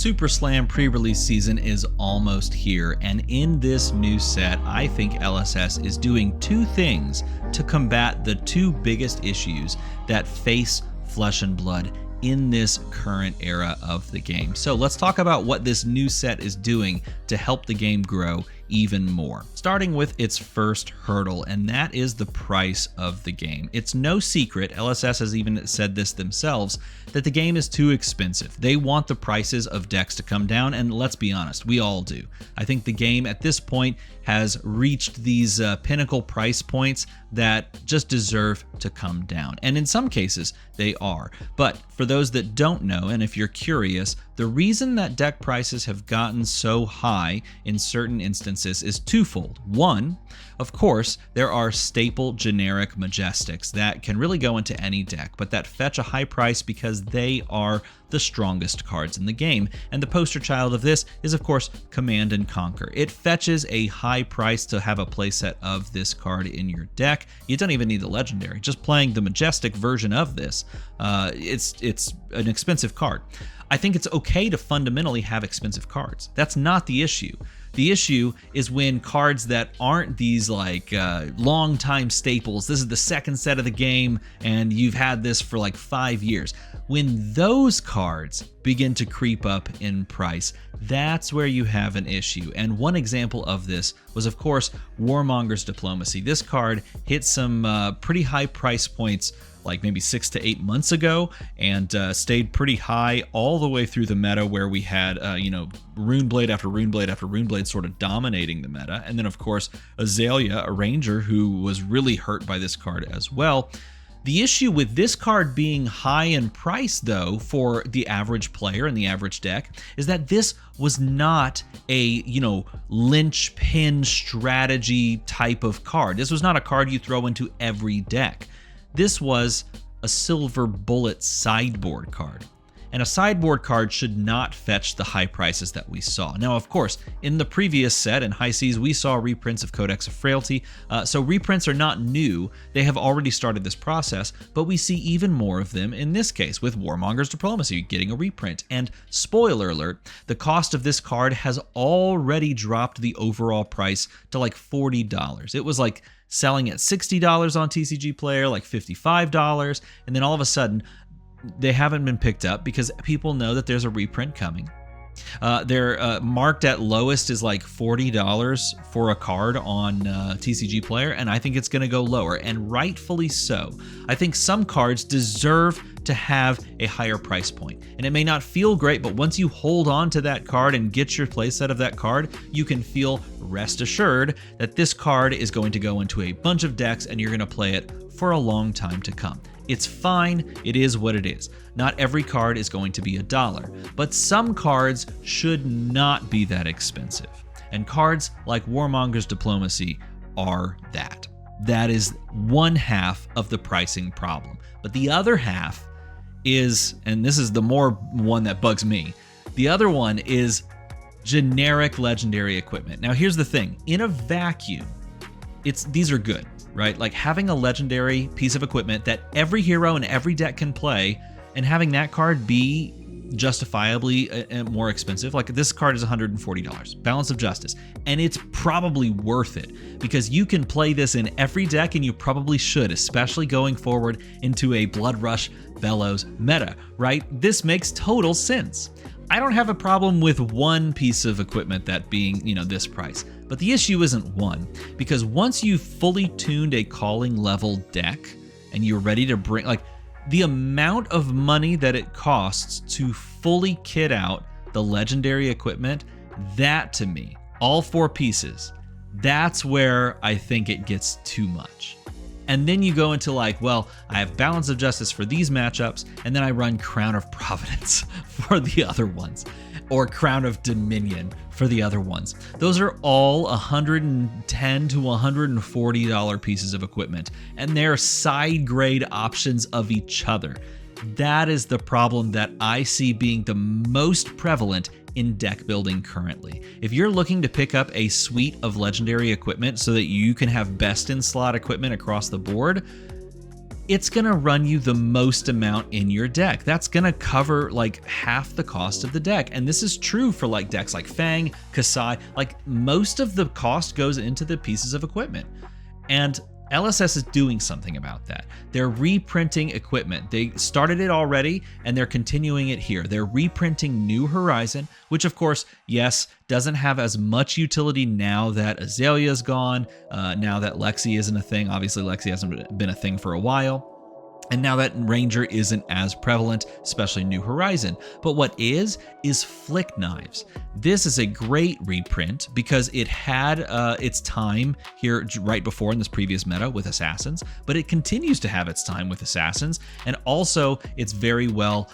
Super Slam pre-release season is almost here, and in this new set, I think LSS is doing two things to combat the two biggest issues that face Flesh and Blood in this current era of the game. So let's talk about what this new set is doing to help the game grow even more. Starting with its first hurdle, and that is the price of the game. It's no secret, LSS has even said this themselves, that the game is too expensive. They want the prices of decks to come down, and let's be honest, we all do. I think the game at this point has reached these pinnacle price points that just deserve to come down. And in some cases, they are. But for those that don't know, and if you're curious, the reason that deck prices have gotten so high in certain instances is twofold. One, of course, there are staple generic Majestics that can really go into any deck, but that fetch a high price because they are the strongest cards in the game. And the poster child of this is, of course, Command and Conquer. It fetches a high price to have a playset of this card in your deck. You don't even need the legendary. Just playing the Majestic version of this, it's an expensive card. I think it's okay to fundamentally have expensive cards. That's not the issue. The issue is when cards that aren't these like long time staples, this is the second set of the game and you've had this for like 5 years. When those cards begin to creep up in price, that's where you have an issue. And one example of this was, of course, Warmonger's Diplomacy. This card hit some pretty high price points like maybe 6 to 8 months ago, and stayed pretty high all the way through the meta, where we had Runeblade after Runeblade after Runeblade sort of dominating the meta. And then of course Azalea, a ranger who was really hurt by this card as well. The issue with this card being high in price, though, for the average player and the average deck, is that this was not a, linchpin strategy type of card. This was not a card you throw into every deck. This was a silver bullet sideboard card. And a sideboard card should not fetch the high prices that we saw. Now, of course, in the previous set, in High Seas, we saw reprints of Codex of Frailty, so reprints are not new. They have already started this process, but we see even more of them in this case, with Warmonger's Diplomacy getting a reprint. And spoiler alert, the cost of this card has already dropped the overall price to like $40. It was like selling at $60 on TCG Player, like $55, and then all of a sudden, they haven't been picked up because people know that there's a reprint coming. They're marked at lowest is like $40 for a card on TCG Player, and I think it's going to go lower, and rightfully so. I think some cards deserve to have a higher price point, and it may not feel great, but once you hold on to that card and get your playset of that card, you can feel rest assured that this card is going to go into a bunch of decks and you're going to play it for a long time to come. It's fine, it is what it is. Not every card is going to be $1, but some cards should not be that expensive. And cards like Warmonger's Diplomacy are that. That is one half of the pricing problem. But the other half is, and this is the more one that bugs me, the other one is generic legendary equipment. Now here's the thing, in a vacuum, these are good. Right? Like having a legendary piece of equipment that every hero and every deck can play, and having that card be justifiably more expensive. Like this card is $140, Balance of Justice, and it's probably worth it because you can play this in every deck, and you probably should, especially going forward into a Blood Rush Bellows meta, right? This makes total sense. I don't have a problem with one piece of equipment that being, this price. But the issue isn't one, because once you've fully tuned a calling level deck and you're ready to bring, like the amount of money that it costs to fully kit out the legendary equipment, that to me, all 4 pieces, that's where I think it gets too much. And then you go into like, well, I have Balance of Justice for these matchups, and then I run Crown of Providence for the other ones, or Crown of Dominion for the other ones. Those are all $110 to $140 pieces of equipment, and they're side grade options of each other. That is the problem that I see being the most prevalent in deck building currently. If you're looking to pick up a suite of legendary equipment so that you can have best in slot equipment across the board, it's going to run you the most amount in your deck. That's going to cover like half the cost of the deck. And this is true for like decks like Fang, Kasai, like most of the cost goes into the pieces of equipment. And LSS is doing something about that. They're reprinting equipment. They started it already and they're continuing it here. They're reprinting New Horizon, which of course, yes, doesn't have as much utility now that Azalea's gone, now that Lexi isn't a thing. Obviously, Lexi hasn't been a thing for a while. And now that Ranger isn't as prevalent, especially New Horizon. But what is Flick Knives. This is a great reprint because it had its time here right before in this previous meta with Assassins, but it continues to have its time with Assassins. And also it's very well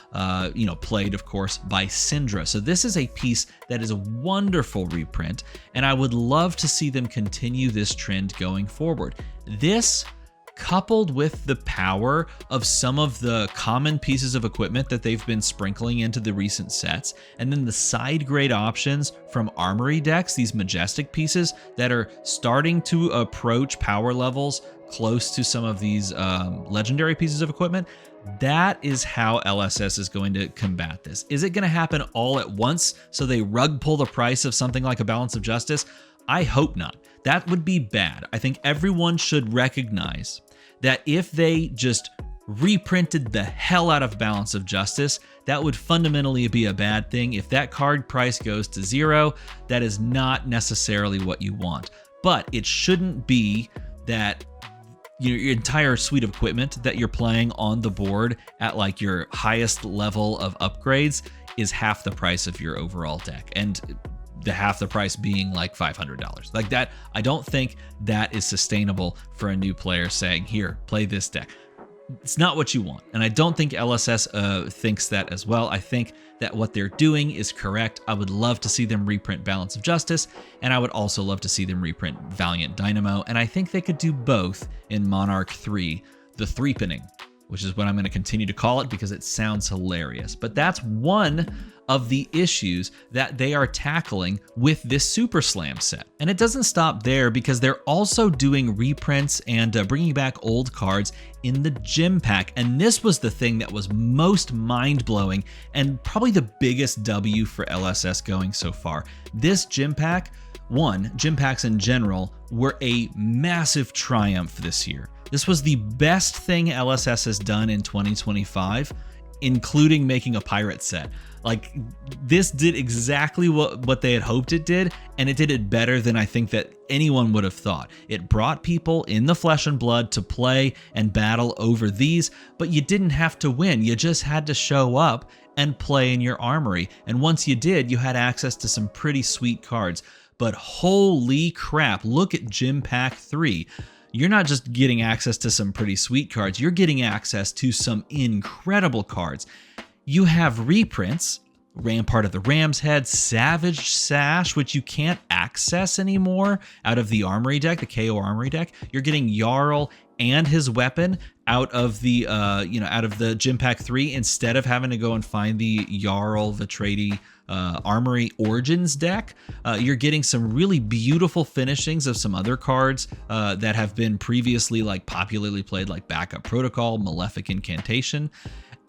played, of course, by Syndra. So this is a piece that is a wonderful reprint, and I would love to see them continue this trend going forward. This, coupled with the power of some of the common pieces of equipment that they've been sprinkling into the recent sets, and then the side grade options from Armory decks, these majestic pieces that are starting to approach power levels close to some of these legendary pieces of equipment, that is how LSS is going to combat this. Is it going to happen all at once so they rug pull the price of something like a Balance of Justice? I hope not. That would be bad. I think everyone should recognize that if they just reprinted the hell out of Balance of Justice, that would fundamentally be a bad thing. If that card price goes to 0, that is not necessarily what you want. But it shouldn't be that your entire suite of equipment that you're playing on the board at like your highest level of upgrades is half the price of your overall deck. And the half the price being like $500. Like that, I don't think that is sustainable for a new player saying, here, play this deck. It's not what you want. And I don't think LSS thinks that as well. I think that what they're doing is correct. I would love to see them reprint Balance of Justice, and I would also love to see them reprint Valiant Dynamo. And I think they could do both in Monarch 3, the threepening, which is what I'm going to continue to call it because it sounds hilarious. But that's one of the issues that they are tackling with this Super Slam set. And it doesn't stop there because they're also doing reprints and bringing back old cards in the Gym Pack. And this was the thing that was most mind-blowing and probably the biggest W for LSS going so far. This Gym Pack, Gym Packs in general, were a massive triumph this year. This was the best thing LSS has done in 2025, including making a pirate set. Like, this did exactly what they had hoped it did, and it did it better than I think that anyone would have thought. It brought people in the flesh and blood to play and battle over these, but you didn't have to win. You just had to show up and play in your armory. And once you did, you had access to some pretty sweet cards. But holy crap, look at Gym Pack 3. You're not just getting access to some pretty sweet cards, you're getting access to some incredible cards. You have reprints, Rampart of the Ram's Head, Savage Sash, which you can't access anymore out of the Armory deck, the KO Armory deck. You're getting Jarl and his weapon out of the out of the Gym Pack 3 instead of having to go and find the Jarl Vitradi Armory Origins deck. You're getting some really beautiful finishings of some other cards that have been previously like popularly played, like Backup Protocol, Malefic Incantation.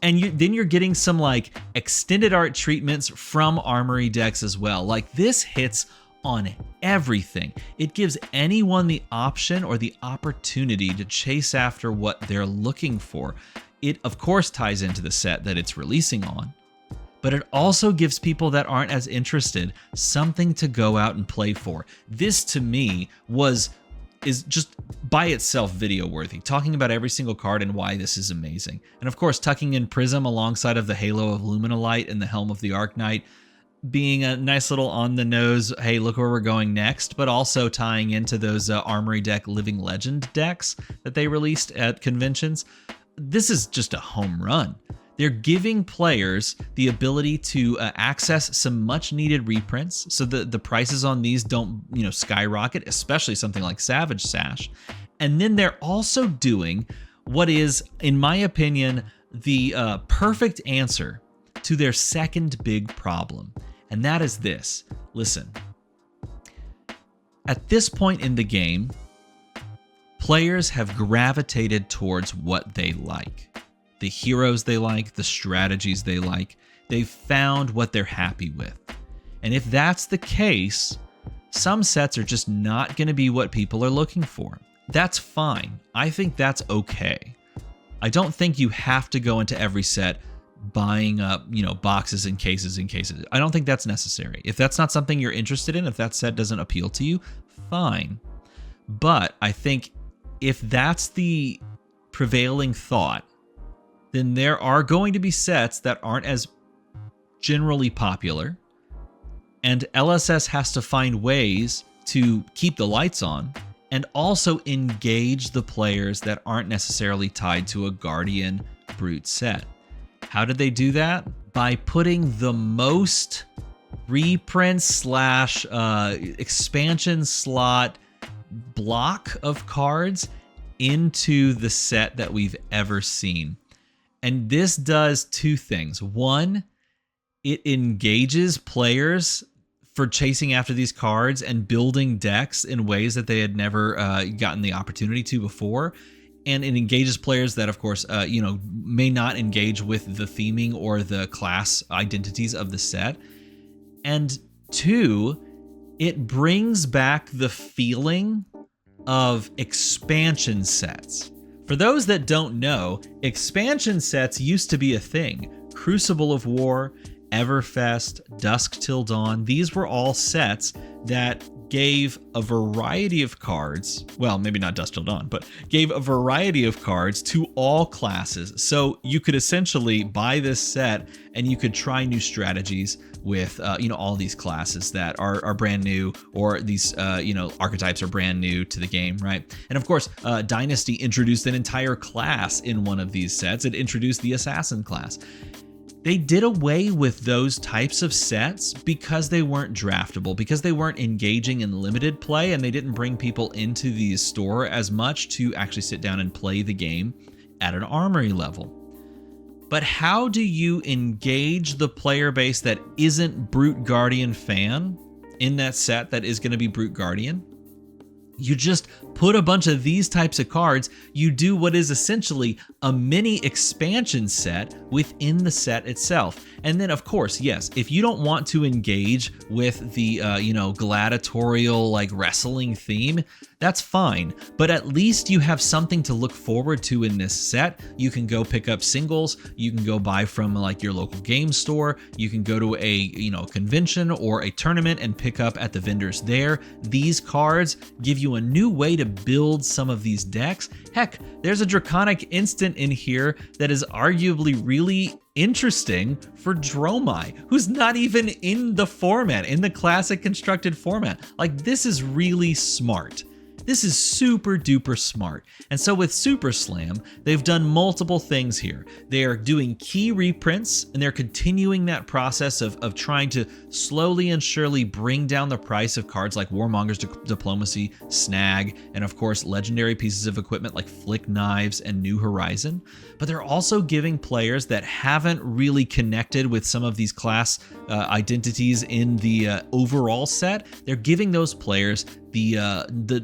And then you're getting some like extended art treatments from Armory decks as well. Like, this hits on everything. It gives anyone the option or the opportunity to chase after what they're looking for. It, of course, ties into the set that it's releasing on, but it also gives people that aren't as interested something to go out and play for. This, to me, is just by itself video worthy, talking about every single card and why this is amazing. And of course, tucking in Prism alongside of the Halo of Luminalight and the Helm of the Arc Knight being a nice little on the nose, hey, look where we're going next, but also tying into those Armory deck Living Legend decks that they released at conventions. This is just a home run. They're giving players the ability to access some much needed reprints so that the prices on these don't, skyrocket, especially something like Savage Sash. And then they're also doing what is, in my opinion, the perfect answer to their second big problem. And that is this. Listen, at this point in the game, Players have gravitated towards what they like. The heroes they like, the strategies they like. They've found what they're happy with. And if that's the case, some sets are just not going to be what people are looking for. That's fine. I think that's okay. I don't think you have to go into every set buying up, boxes and cases and cases. I don't think that's necessary. If that's not something you're interested in, if that set doesn't appeal to you, fine. But I think if that's the prevailing thought, then there are going to be sets that aren't as generally popular, and LSS has to find ways to keep the lights on and also engage the players that aren't necessarily tied to a Guardian Brute set. How did they do that? By putting the most reprints / expansion slot block of cards into the set that we've ever seen. And this does two things. One, it engages players for chasing after these cards and building decks in ways that they had never gotten the opportunity to before. And it engages players that, of course, may not engage with the theming or the class identities of the set. And two, it brings back the feeling of expansion sets. For those that don't know, expansion sets used to be a thing. Crucible of War, Everfest, Dusk Till Dawn, these were all sets that gave a variety of cards, well, maybe not Dusk Till Dawn, but gave a variety of cards to all classes. So you could essentially buy this set and you could try new strategies with all these classes that are brand new, or these archetypes are brand new to the game, right? And of course, Dynasty introduced an entire class in one of these sets. It introduced the Assassin class. They did away with those types of sets because they weren't draftable, because they weren't engaging in limited play, and they didn't bring people into the store as much to actually sit down and play the game at an armory level. But how do you engage the player base that isn't Brute Guardian fan in that set that is going to be Brute Guardian? You just put a bunch of these types of cards. You do what is essentially a mini expansion set within the set itself. And then, of course, yes, if you don't want to engage with the, gladiatorial, like wrestling theme, that's fine. But at least you have something to look forward to in this set. You can go pick up singles. You can go buy from like your local game store. You can go to a, convention or a tournament and pick up at the vendors there. These cards give you a new way to build some of these decks. Heck, there's a Draconic Instant in here that is arguably really interesting for Dromai, who's not even in the format, in the classic constructed format. Like, this is really smart. This is super duper smart. And so with Super Slam, they've done multiple things here. They are doing key reprints, and they're continuing that process of trying to slowly and surely bring down the price of cards like Warmonger's Diplomacy, Snag, and of course legendary pieces of equipment like Flick Knives and New Horizon. But they're also giving players that haven't really connected with some of these class identities in the overall set, they're giving those players the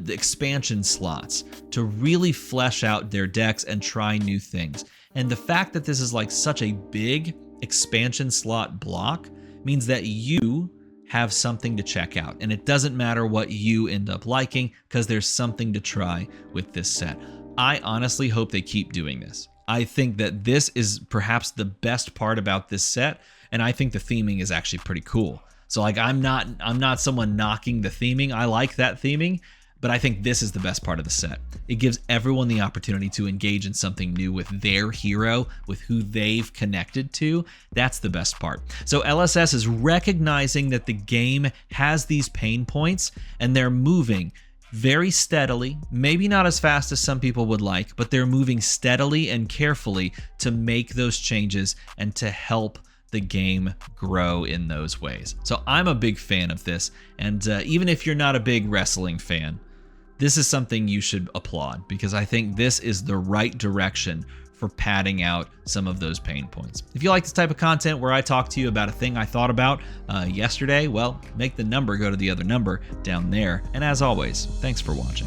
expansion slots to really flesh out their decks and try new things. And the fact that this is like such a big expansion slot block means that you have something to check out. And it doesn't matter what you end up liking, because there's something to try with this set. I honestly hope they keep doing this. I think that this is perhaps the best part about this set, and I think the theming is actually pretty cool. So like, I'm not someone knocking the theming. I like that theming, but I think this is the best part of the set. It gives everyone the opportunity to engage in something new with their hero, with who they've connected to. That's the best part. So LSS is recognizing that the game has these pain points, and they're moving very steadily, maybe not as fast as some people would like, but they're moving steadily and carefully to make those changes and to help the game grow in those ways. So I'm a big fan of this, and even if you're not a big wrestling fan, this is something you should applaud, because I think this is the right direction for padding out some of those pain points. If you like this type of content where I talk to you about a thing I thought about yesterday, well, make the number go to the other number down there. And as always, thanks for watching.